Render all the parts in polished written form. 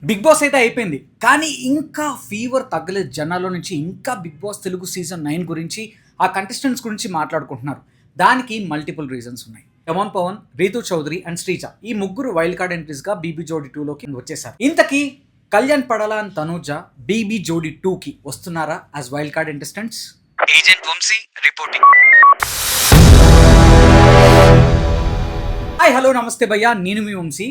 Big boss అయితే అయిపోయింది. కానీ ఇంకా ఫీవర్ తగ్గలేదు జనాల్లో నుంచి. ఇంకా బిగ్ బాస్ తెలుగు సీజన్ 9 గురించి, ఆ కంటెస్టెంట్స్ గురించి మాట్లాడుకుంటున్నారు. దానికి మల్టిపుల్ రీజన్స్ ఉన్నాయి. డెమాన్ పవన్, రీతూ చౌదరి అండ్ శ్రీజ ఈ ముగ్గురు వైల్డ్ కార్డ్ ఎంట్రీస్‌గా బీబీ జోడీ 2లోకి వచ్చేసారు. ఇంతకీ కళ్యాణ్ పడాల అండ్ తనూజ బీబీ జోడీ 2కి వస్తున్నారా as wild card contestants? Agent Vamsi reporting. Hi hello namaste భయ్యా, నేను మీ వంశీ.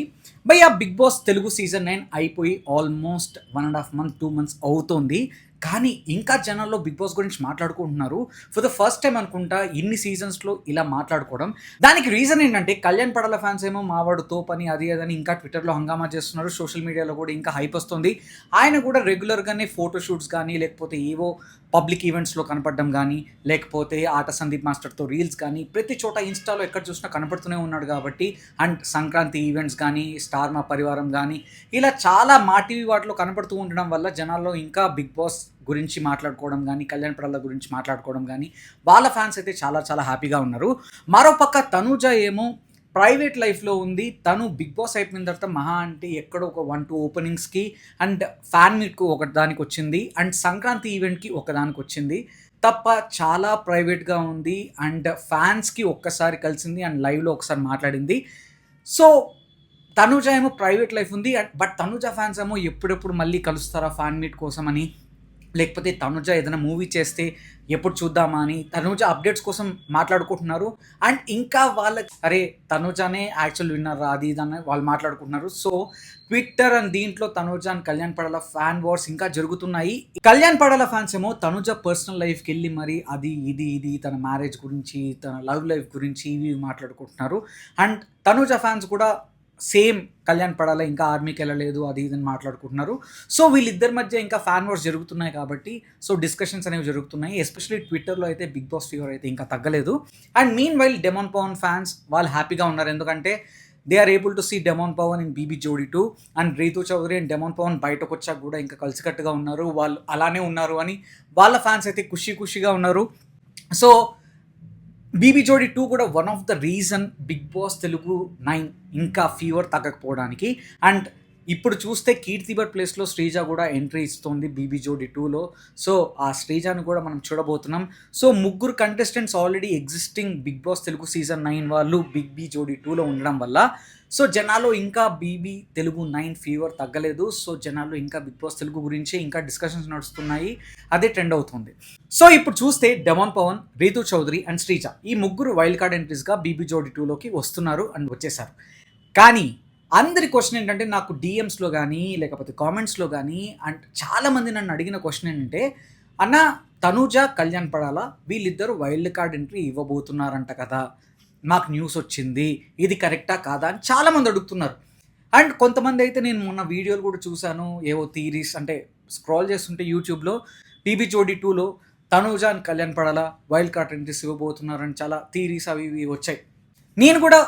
భయ్యా, బిగ్ బాస్ తెలుగు సీజన్ 9 అయిపోయి ఆల్మోస్ట్ 1.5 మంత్ 2 మంత్స్ అవుతోంది. కానీ ఇంకా జనాల్లో బిగ్ బాస్ గురించి మాట్లాడుకుంటున్నారు. ఫర్ ద ఫస్ట్ టైం అనుకుంటా ఇన్ని సీజన్స్లో ఇలా మాట్లాడుకోవడం. దానికి రీజన్ ఏంటంటే కళ్యాణ్ పడాల ఫ్యాన్స్ ఏమో మావాడు తోపని అది అదని ఇంకా ట్విట్టర్లో హంగామా చేస్తున్నారు. సోషల్ మీడియాలో కూడా ఇంకా హైప్ వస్తుంది. ఆయన కూడా రెగ్యులర్గానే ఫోటోషూట్స్ కానీ లేకపోతే ఏవో పబ్లిక్ ఈవెంట్స్లో కనపడడం కానీ లేకపోతే ఆట సందీప్ మాస్టర్తో రీల్స్ కానీ ప్రతి చోట ఇన్స్టాలో ఎక్కడ చూసినా కనపడుతూనే ఉన్నాడు కాబట్టి, అండ్ సంక్రాంతి ఈవెంట్స్ కానీ స్టార్ మా పరివారం కానీ ఇలా చాలా మా టీవీ వాటిలో కనపడుతూ ఉండడం వల్ల జనాల్లో ఇంకా బిగ్ బాస్ గురించి మాట్లాడుకోవడం కానీ కళ్యాణ్ పడాల గురించి మాట్లాడుకోవడం కానీ వాళ్ళ ఫ్యాన్స్ అయితే చాలా చాలా హ్యాపీగా ఉన్నారు. మరోపక్క తనూజ ఏమో ప్రైవేట్ లైఫ్లో ఉంది. తను బిగ్ బాస్ అయిపోయిన తర్వాత మహా అంటే ఎక్కడో ఒక 1-2 ఓపెనింగ్స్కి అండ్ ఫ్యాన్ మీట్కు ఒకదానికి వచ్చింది, అండ్ సంక్రాంతి ఈవెంట్కి ఒకదానికి వచ్చింది తప్ప చాలా ప్రైవేట్గా ఉంది. అండ్ ఫ్యాన్స్కి ఒక్కసారి కలిసింది అండ్ లైవ్లో ఒకసారి మాట్లాడింది. సో తనూజ ఏమో ప్రైవేట్ లైఫ్ ఉంది, బట్ తనూజ ఫ్యాన్స్ ఏమో ఎప్పుడెప్పుడు మళ్ళీ కలుస్తారా ఫ్యాన్ మీట్ కోసం అని, లేకపోతే తనూజ ఏదైనా మూవీ చేస్తే ఎప్పుడు చూద్దామా అని తనూజ అప్డేట్స్ కోసం మాట్లాడుకుంటున్నారు. అండ్ ఇంకా అరే తనూజానే యాక్చువల్ విన్నర్ అది ఇదని వాళ్ళు మాట్లాడుకుంటున్నారు. సో ట్విట్టర్ అండ్ దీంట్లో Tanuja and Kalyan Padala fan wars ఇంకా జరుగుతున్నాయి. కళ్యాణ్ పడాల ఫ్యాన్స్ ఏమో తనూజ పర్సనల్ లైఫ్కి వెళ్ళి మరి అది ఇది తన మ్యారేజ్ గురించి తన లవ్ లైఫ్ గురించి ఇవి మాట్లాడుకుంటున్నారు. అండ్ తనూజ ఫ్యాన్స్ కూడా సేమ్ కళ్యాణ్ పడాల ఇంకా ఆర్మీకి వెళ్ళలేదు అది ఇదని మాట్లాడుకుంటున్నారు. సో వీళ్ళిద్దరి మధ్య ఇంకా ఫ్యాన్ వార్స్ జరుగుతున్నాయి కాబట్టి సో డిస్కషన్స్ అనేవి జరుగుతున్నాయి. ఎస్పెషల్లీ ట్విట్టర్లో అయితే బిగ్ బాస్ ఫీవర్ అయితే ఇంకా తగ్గలేదు. And meanwhile demon Pawan fans వాళ్ళు హ్యాపీగా ఉన్నారు. ఎందుకంటే they are able to see demon Pawan in BB Jodi 2 and Rithu Chowdary and demon Pawan బయటకు వచ్చాక కూడా ఇంకా కలిసికట్టుగా ఉన్నారు, వాళ్ళు అలానే ఉన్నారు అని వాళ్ళ ఫ్యాన్స్ అయితే ఖుషీగా ఉన్నారు. సో బీబీ జోడీ 2 కూడా one of the reason Bigg Boss Telugu 9 ఇంకా ఫీవర్ తగ్గకపోవడానికి. అండ్ ఇప్పుడు చూస్తే కీర్తి భట్ ప్లేస్లో శ్రీజ కూడా ఎంట్రీ ఇస్తుంది బీబీ జోడీ 2లో. సో ఆ శ్రీజాను కూడా మనం చూడబోతున్నాం. సో ముగ్గురు contestants already existing Bigg Boss Telugu season 9 వాళ్ళు బీ జోడీ 2లో ఉండడం వల్ల సో జనాలు ఇంకా బీబీ తెలుగు 9 ఫీవర్ తగ్గలేదు. సో జనాలు ఇంకా బిగ్ బాస్ తెలుగు గురించే ఇంకా డిస్కషన్స్ నడుస్తున్నాయి, అదే ట్రెండ్ అవుతుంది. సో ఇప్పుడు చూస్తే డెమాన్ పవన్, రీతూ చౌదరి అండ్ శ్రీజ ఈ ముగ్గురు వైల్డ్ కార్డ్ ఎంట్రీస్గా బీబీ జోడీ 2లోకి వస్తున్నారు అండ్ వచ్చేసారు. కానీ అందరి క్వశ్చన్ ఏంటంటే, నాకు డిఎమ్స్లో కానీ లేకపోతే కామెంట్స్లో కానీ అండ్ చాలామంది నన్ను అడిగిన క్వశ్చన్ ఏంటంటే, అన్న తనూజ కళ్యాణ్ పడాల వీళ్ళిద్దరూ వైల్డ్ కార్డ్ ఎంట్రీ ఇవ్వబోతున్నారంట కదా, మాకు న్యూస్ వచ్చింది, ఇది కరెక్టా కాదా అని చాలామంది అడుగుతున్నారు. అండ్ కొంతమంది అయితే నేను మొన్న వీడియోలు కూడా చూశాను, ఏవో థీరీస్ అంటే స్క్రాల్ చేస్తుంటే యూట్యూబ్లో బీబీ జోడీ 2లో Tanuja and Kalyan Padala wild card entries ఇవ్వబోతున్నారని చాలా థీరీస్ అవి ఇవి వచ్చాయి. నేను కూడా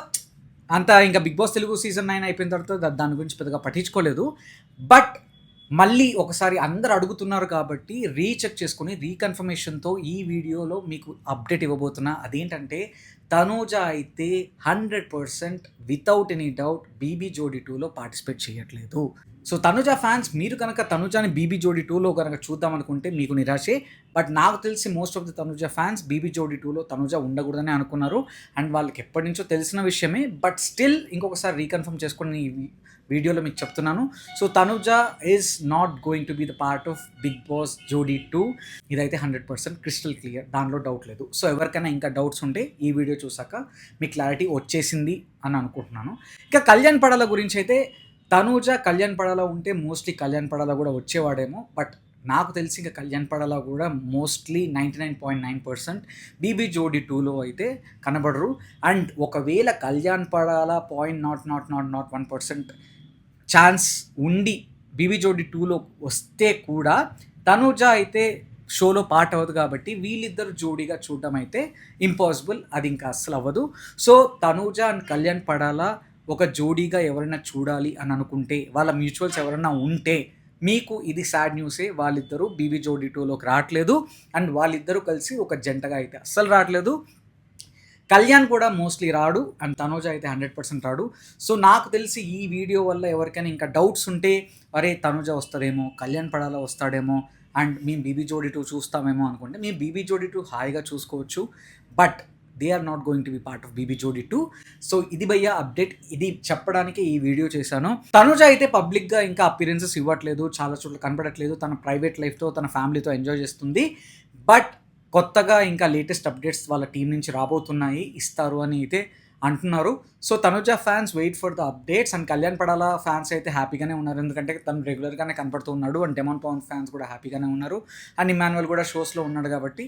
అంత ఇంకా బిగ్ బాస్ తెలుగు సీజన్ 9 అయిపోయిన తర్వాత దాని గురించి పెద్దగా పట్టించుకోలేదు. బట్ మళ్ళీ ఒకసారి అందరు అడుగుతున్నారు కాబట్టి రీచెక్ చేసుకుని రీకన్ఫర్మేషన్తో ఈ వీడియోలో మీకు అప్డేట్ ఇవ్వబోతున్నా. అదేంటంటే తనూజ అయితే 100% without any doubt BB Jodi 2లో పార్టిసిపేట్ చేయట్లేదు. సో తనూజ ఫ్యాన్స్ మీరు కనుక తనూజని బీబీ జోడీ 2లో కనుక చూద్దాం అనుకుంటే మీకు నిరాశే. బట్ నాకు తెలిసి most of the Tanuja fans BB Jodi 2లో తనూజ ఉండకూడదని అనుకున్నారు. అండ్ వాళ్ళకి ఎప్పటి నుంచో తెలిసిన విషయమే. బట్ స్టిల్ ఇంకొకసారి రీకన్ఫర్మ్ చేసుకుని ఈ వీడియోలో మీకు చెప్తున్నాను. So Tanuja is not going to be the part of Bigg Boss Jodi 2. ఇదైతే 100% క్రిస్టల్ క్లియర్, దానిలో డౌట్ లేదు. సో ఎవరికైనా ఇంకా డౌట్స్ ఉంటే ఈ వీడియో చూసాక మీ క్లారిటీ వచ్చేసింది అని అనుకుంటున్నాను. ఇక కళ్యాణ్ పడాల గురించి అయితే తనూజ కళ్యాణ్ పడాల ఉంటే మోస్ట్లీ కళ్యాణ్ పడాల కూడా వచ్చేవాడేమో. బట్ నాకు తెలిసి ఇంకా కళ్యాణ్ పడాల కూడా మోస్ట్లీ 99.9% బీబీ జోడీ 2లో అయితే కనబడరు. అండ్ ఒకవేళ కళ్యాణ్ పడాల 0.00001% ఛాన్స్ ఉండి బీబీ జోడీ 2లో వస్తే కూడా తనూజ అయితే షోలో పార్ట్ అవ్వదు కాబట్టి వీళ్ళిద్దరు జోడీగా చూడడం అయితే ఇంపాసిబుల్, అది ఇంకా అస్సలు అవ్వదు. సో తనూజ అండ్ కళ్యాణ్ పడాల ఒక జోడీగా ఎవరైనా చూడాలి అని అనుకుంటే, వాళ్ళ మ్యూచువల్స్ ఎవరైనా ఉంటే మీకు ఇది సాడ్ న్యూసే, వాళ్ళిద్దరూ బీబీ జోడీ 2లోకి రావట్లేదు. అండ్ వాళ్ళిద్దరూ కలిసి ఒక జంటగా అయితే అస్సలు రావట్లేదు. కళ్యాణ్ కూడా మోస్ట్లీ రాడు అండ్ తనూజ అయితే 100% రాడు. సో నాకు తెలిసి ఈ వీడియో వల్ల ఎవరికైనా ఇంకా డౌట్స్ ఉంటే అరే తనూజ వస్తాడేమో, కళ్యాణ్ పడాలా వస్తాడేమో అండ్ మేము బీబీ జోడీ 2 చూస్తామేమో అనుకుంటే మేము బీబీ జోడీ 2 హాయిగా చూసుకోవచ్చు. But they are not going to be part of BB Jodi 2. So ఇది భయ్య అప్డేట్, ఇది చెప్పడానికి ఈ వీడియో చేశాను. తనుజ అయితే పబ్లిక్గా ఇంకా అపియరెన్సెస్ ఇవ్వట్లేదు, చాలా చోట్ల కనపడట్లేదు, తన ప్రైవేట్ లైఫ్తో తన ఫ్యామిలీతో ఎంజాయ్ చేస్తుంది. బట్ కొత్తగా ఇంకా లేటెస్ట్ అప్డేట్స్ వాళ్ళ టీం నుంచి రాబోతున్నాయి, ఇస్తారు అని అయితే అంటున్నారు. So Tanuja fans wait for the updates and Kalyan Padala fans అయితే హ్యాపీగానే ఉన్నారు, ఎందుకంటే తను రెగ్యులర్గానే కనపడుతూ ఉన్నాడు. అండ్ డెమాన్ పవన్ ఫ్యాన్స్ కూడా హ్యాపీగానే ఉన్నారు అండ్ ఇమాన్యువల్ కూడా షోస్లో ఉన్నాడు కాబట్టి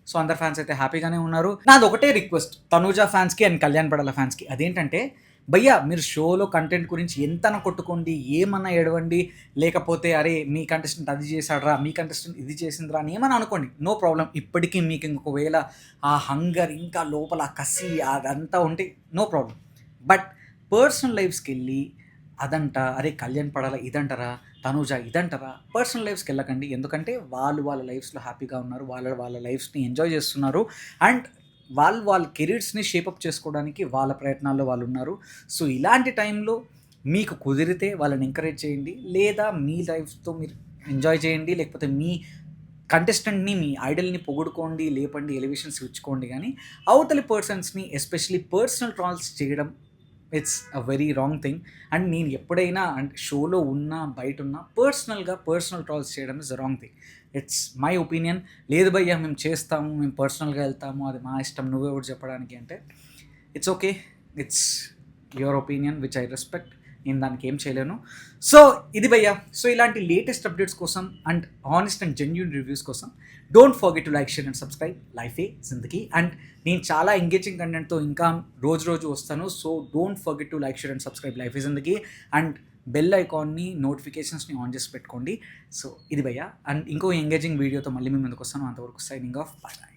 సో అందరు ఫ్యాన్స్ అయితే హ్యాపీగానే ఉన్నారు. నాది ఒకటే రిక్వెస్ట్ తనుజ ఫ్యాన్స్కి అండ్ కళ్యాణ్ పడాల ఫ్యాన్స్కి, అదేంటంటే భయ్యా మీరు షోలో కంటెంట్ గురించి ఎంతన కొట్టుకోండి, ఏమన్నా ఏడవండి, లేకపోతే అరే మీ కంటెస్టెంట్ అది చేశాడరా, మీ కంటెస్టెంట్ ఇది చేసిందిరా అని ఏమన్నా అనుకోండి, నో ప్రాబ్లం. ఇప్పటికీ మీకు ఇంకొకవేళ ఆ హంగర్ ఇంకా లోపల ఆ కసి అదంతా ఉంటే నో ప్రాబ్లం. బట్ పర్సనల్ లైఫ్స్కి వెళ్ళి అదంట, అరే కళ్యాణ్ పడాలా ఇదంటారా, తనూజ ఇదంటారా, పర్సనల్ లైఫ్స్కి వెళ్ళకండి. ఎందుకంటే వాళ్ళ లైఫ్స్లో హ్యాపీగా ఉన్నారు, వాళ్ళ లైఫ్స్ని ఎంజాయ్ చేస్తున్నారు అండ్ వాళ్ళ కెరీర్స్ని షేపప్ చేసుకోవడానికి వాళ్ళ ప్రయత్నాల్లో వాళ్ళు ఉన్నారు. సో ఇలాంటి టైంలో మీకు కుదిరితే వాళ్ళని ఎంకరేజ్ చేయండి, లేదా మీ లైఫ్తో మీరు ఎంజాయ్ చేయండి, లేకపోతే మీ కంటెస్టెంట్ని మీ ఐడల్ని పొగుడుకోండి, లేపండి, ఎలివేషన్స్ ఇచ్చుకోండి. కానీ అవతలి పర్సన్స్ని ఎస్పెషలీ పర్సనల్ ట్రాల్స్ చేయడం it's a very wrong thing. And నేను ఎప్పుడైనా అంటే షోలో ఉన్నా బయట ఉన్నా పర్సనల్ ట్రాల్స్ చేయడం is a wrong thing. It's my opinion. లేదు భయ్యా మేము చేస్తాము, మేము పర్సనల్గా వెళ్తాము, అది మా ఇష్టం, నువ్వే ఒకటి చెప్పడానికి అంటే it's okay, it's your opinion which I respect. నేను దానికి ఏం చేయలేను. సో ఇది భయ్యా. సో ఇలాంటి లేటెస్ట్ అప్డేట్స్ కోసం and honest and genuine reviews కోసం don't forget to like, share and subscribe life ఏ జిందగీ. అండ్ నేను చాలా ఎంగేజింగ్ కంటెంట్తో ఇంకా రోజు వస్తాను. So don't forget to like, share and subscribe life ఏ జిందగీ అండ్ బెల్ ఐకాన్ని, నోటిఫికేషన్స్ని ఆన్ చేసి పెట్టుకోండి. సో ఇది భయ్యా. అండ్ ఇంకో ఎంగేజింగ్ వీడియోతో మళ్ళీ మీ ముందుకు వస్తాను. అంతవరకు సైనింగ్ ఆఫ్, బాయ్ బాయ్.